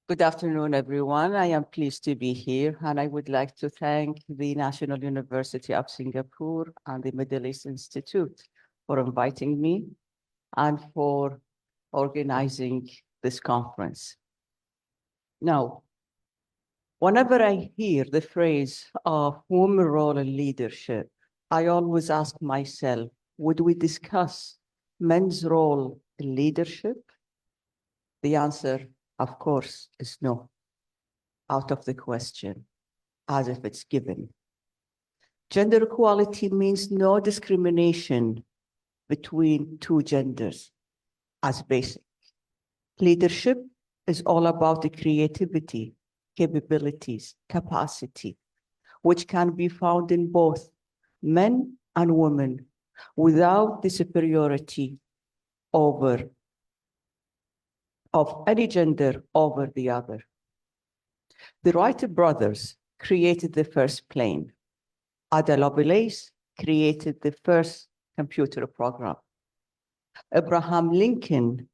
Good afternoon, everyone. I am pleased to be here, and I would like to thank the National University of Singapore and the Middle East Institute for inviting me and for organizing this conference. Now, whenever I hear the phrase of women role in leadership, I always ask myself, would we discuss men's role in leadership? The answer, of course, is no. Out of the question, as if it's given. Gender equality means no discrimination between two genders as basic. Leadership is all about the creativity, capabilities, capacity, which can be found in both men and women without the superiority of any gender over the other. The Wright brothers created the first plane. Ada Lovelace created the first computer program. Abraham Lincoln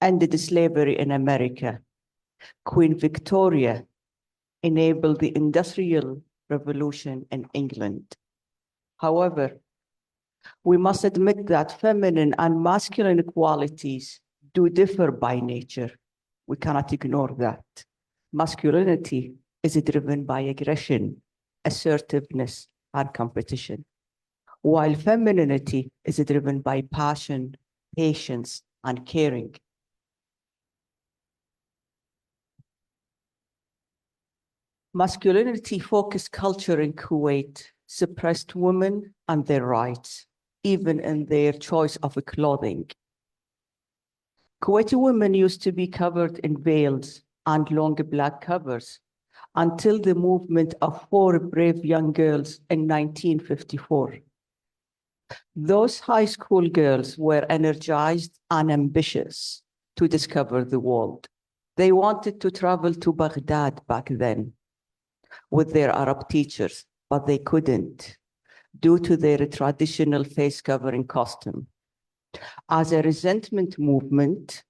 ended slavery in America. Queen Victoria enabled the Industrial Revolution in England. However, we must admit that feminine and masculine qualities do differ by nature. We cannot ignore that. Masculinity is driven by aggression, assertiveness, and competition, while femininity is driven by passion, patience, and caring. Masculinity-focused culture in Kuwait suppressed women and their rights, even in their choice of clothing. Kuwaiti women used to be covered in veils and long black covers until the movement of 4 brave young girls in 1954. Those high school girls were energized and ambitious to discover the world. They wanted to travel to Baghdad back then with their Arab teachers, but they couldn't due to their traditional face covering costume. As a resentment movement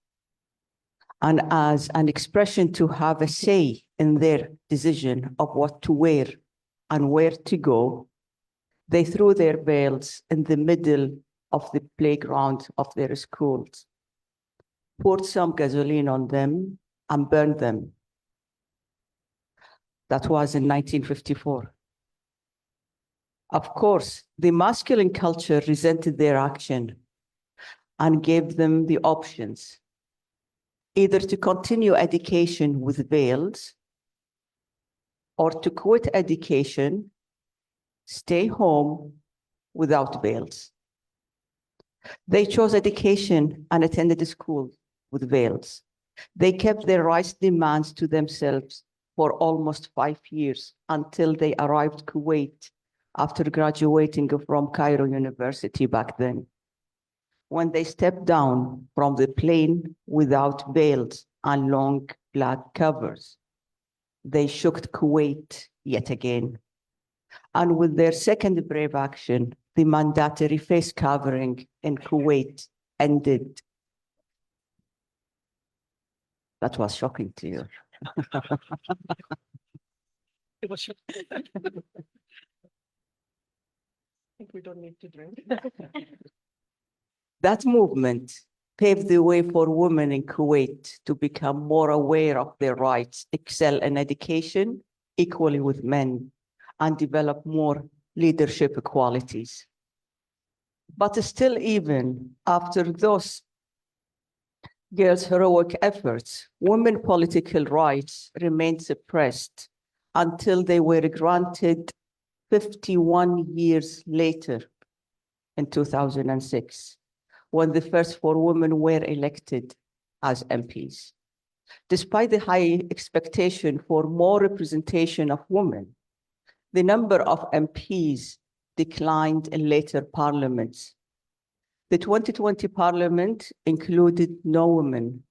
and as an expression to have a say in their decision of what to wear and where to go, they threw their veils in the middle of the playground of their schools, poured some gasoline on them, and burned them. That was in 1954. Of course, the masculine culture resented their action and gave them the options, either to continue education with veils or to quit education, stay home without veils. They chose education and attended school with veils. They kept their rights demands to themselves for almost 5 years until they arrived Kuwait after graduating from Cairo University back then. When they stepped down from the plane without veils and long black covers, they shook Kuwait yet again. And with their second brave action, the mandatory face covering in Kuwait ended. That was shocking to you. It was shocking. I think we don't need to drink. That movement paved the way for women in Kuwait to become more aware of their rights, excel in education equally with men, and develop more leadership qualities. But still, even after those girls' heroic efforts, women's political rights remained suppressed until they were granted 51 years later in 2006, when the first 4 women were elected as MPs. Despite the high expectation for more representation of women, the number of MPs declined in later parliaments. The 2020 parliament included no women.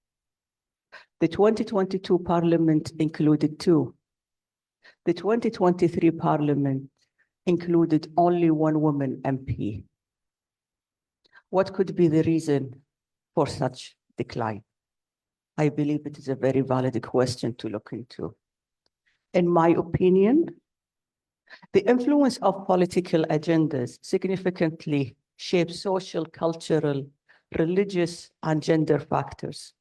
The 2022 parliament included 2. The 2023 parliament included only 1 woman MP. What could be the reason for such decline? I believe it is a very valid question to look into. In my opinion, the influence of political agendas significantly shapes social, cultural, religious, and gender factors.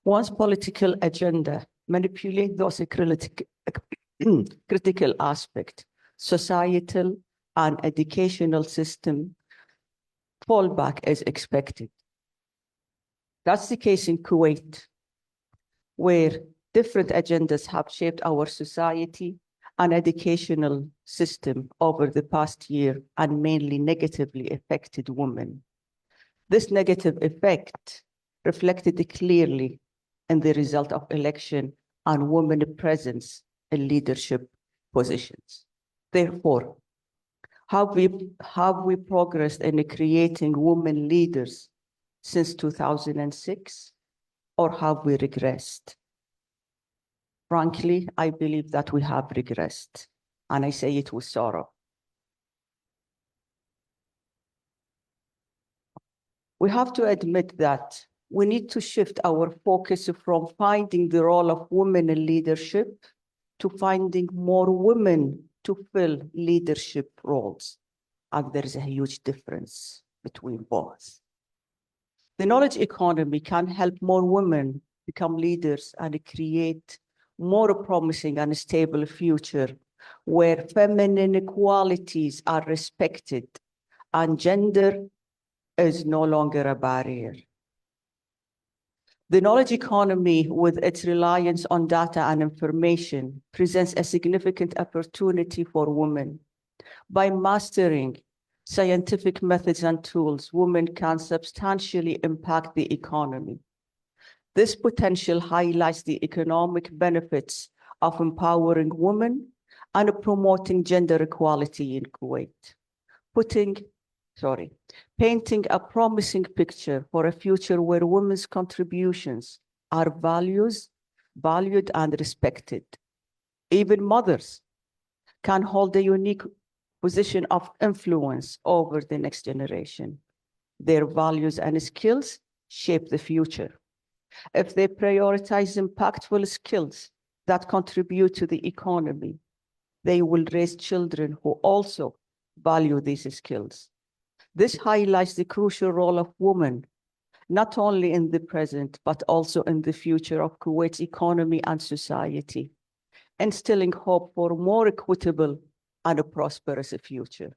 One's political agenda manipulates those critical aspects, societal and educational system fallback as expected. That's the case in Kuwait, where different agendas have shaped our society and educational system over the past year and mainly negatively affected women. This negative effect reflected clearly in the result of election and women presence in leadership positions. Therefore, have we progressed in creating women leaders since 2006, or have we regressed? Frankly, I believe that we have regressed, and I say it with sorrow. We have to admit that we need to shift our focus from finding the role of women in leadership to finding more women to fill leadership roles. And there is a huge difference between both. The knowledge economy can help more women become leaders and create more promising and stable future where feminine qualities are respected and gender is no longer a barrier. The knowledge economy, with its reliance on data and information, presents a significant opportunity for women. By mastering scientific methods and tools, women can substantially impact the economy. This potential highlights the economic benefits of empowering women and promoting gender equality in Kuwait, painting a promising picture for a future where women's contributions are valued and respected. Even mothers can hold a unique position of influence over the next generation. Their values and skills shape the future. If they prioritize impactful skills that contribute to the economy, they will raise children who also value these skills. This highlights the crucial role of women, not only in the present, but also in the future of Kuwait's economy and society, instilling hope for a more equitable and a prosperous future.